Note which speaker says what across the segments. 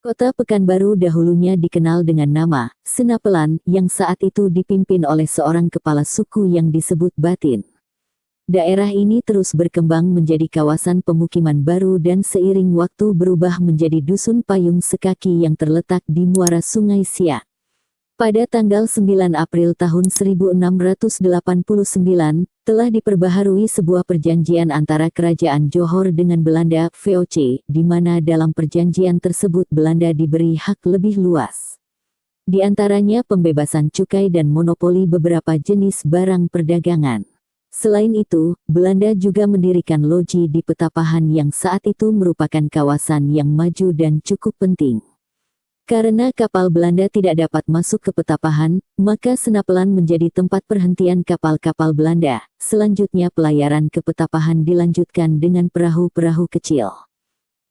Speaker 1: Kota Pekanbaru dahulunya dikenal dengan nama Senapelan yang saat itu dipimpin oleh seorang kepala suku yang disebut Batin. Daerah ini terus berkembang menjadi kawasan pemukiman baru dan seiring waktu berubah menjadi dusun payung sekaki yang terletak di muara Sungai Siak. Pada tanggal 9 April tahun 1689, telah diperbaharui sebuah perjanjian antara Kerajaan Johor dengan Belanda (VOC), di mana dalam perjanjian tersebut Belanda diberi hak lebih luas. Di antaranya pembebasan cukai dan monopoli beberapa jenis barang perdagangan. Selain itu, Belanda juga mendirikan loji di Petapahan yang saat itu merupakan kawasan yang maju dan cukup penting. Karena kapal Belanda tidak dapat masuk ke Petapahan, maka Senapelan menjadi tempat perhentian kapal-kapal Belanda. Selanjutnya pelayaran ke Petapahan dilanjutkan dengan perahu-perahu kecil.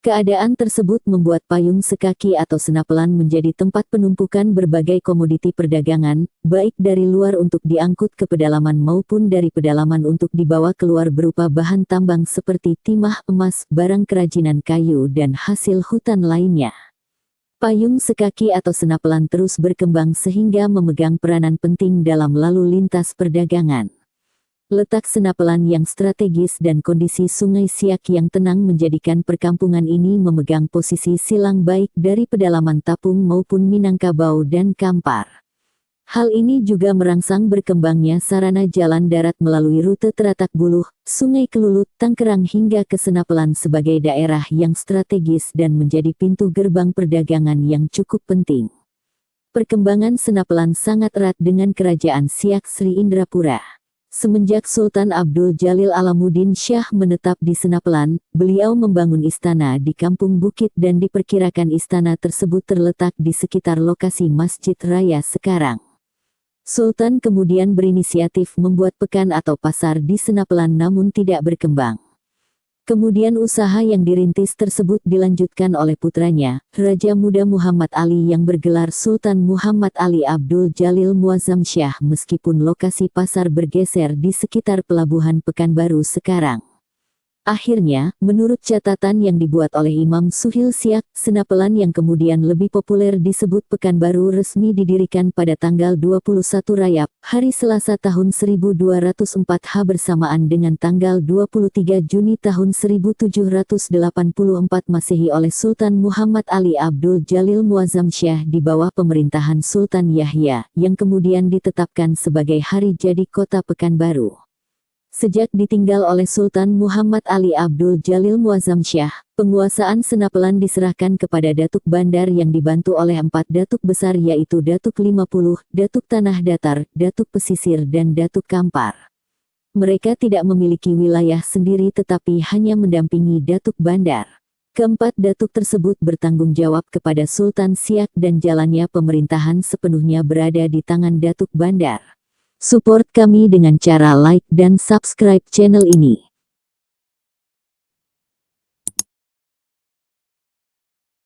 Speaker 1: Keadaan tersebut membuat payung sekaki atau Senapelan menjadi tempat penumpukan berbagai komoditi perdagangan, baik dari luar untuk diangkut ke pedalaman maupun dari pedalaman untuk dibawa keluar berupa bahan tambang seperti timah emas, barang kerajinan kayu dan hasil hutan lainnya. Payung sekaki atau Senapelan terus berkembang sehingga memegang peranan penting dalam lalu lintas perdagangan. Letak Senapelan yang strategis dan kondisi Sungai Siak yang tenang menjadikan perkampungan ini memegang posisi silang baik dari pedalaman Tapung maupun Minangkabau dan Kampar. Hal ini juga merangsang berkembangnya sarana jalan darat melalui rute Teratak Buluh, Sungai Kelulut, Tangkerang hingga ke Senapelan sebagai daerah yang strategis dan menjadi pintu gerbang perdagangan yang cukup penting. Perkembangan Senapelan sangat erat dengan Kerajaan Siak Sri Indrapura. Semenjak Sultan Abdul Jalil Alamuddin Syah menetap di Senapelan, beliau membangun istana di Kampung Bukit dan diperkirakan istana tersebut terletak di sekitar lokasi Masjid Raya sekarang. Sultan kemudian berinisiatif membuat pekan atau pasar di Senapelan namun tidak berkembang. Kemudian usaha yang dirintis tersebut dilanjutkan oleh putranya, Raja Muda Muhammad Ali yang bergelar Sultan Muhammad Ali Abdul Jalil Muazzam Syah meskipun lokasi pasar bergeser di sekitar pelabuhan Pekanbaru sekarang. Akhirnya, menurut catatan yang dibuat oleh Imam Suhil Siak, Senapelan yang kemudian lebih populer disebut Pekanbaru resmi didirikan pada tanggal 21 Rayap, hari Selasa tahun 1204 H bersamaan dengan tanggal 23 Juni tahun 1784 Masehi oleh Sultan Muhammad Ali Abdul Jalil Muazzam Syah di bawah pemerintahan Sultan Yahya, yang kemudian ditetapkan sebagai hari jadi kota Pekanbaru. Sejak ditinggal oleh Sultan Muhammad Ali Abdul Jalil Muazzam Syah, penguasaan Senapelan diserahkan kepada Datuk Bandar yang dibantu oleh 4 Datuk Besar yaitu Datuk 50, Datuk Tanah Datar, Datuk Pesisir dan Datuk Kampar. Mereka tidak memiliki wilayah sendiri tetapi hanya mendampingi Datuk Bandar. Keempat datuk tersebut bertanggung jawab kepada Sultan Siak dan jalannya pemerintahan sepenuhnya berada di tangan Datuk Bandar. Support kami dengan cara like dan subscribe channel ini.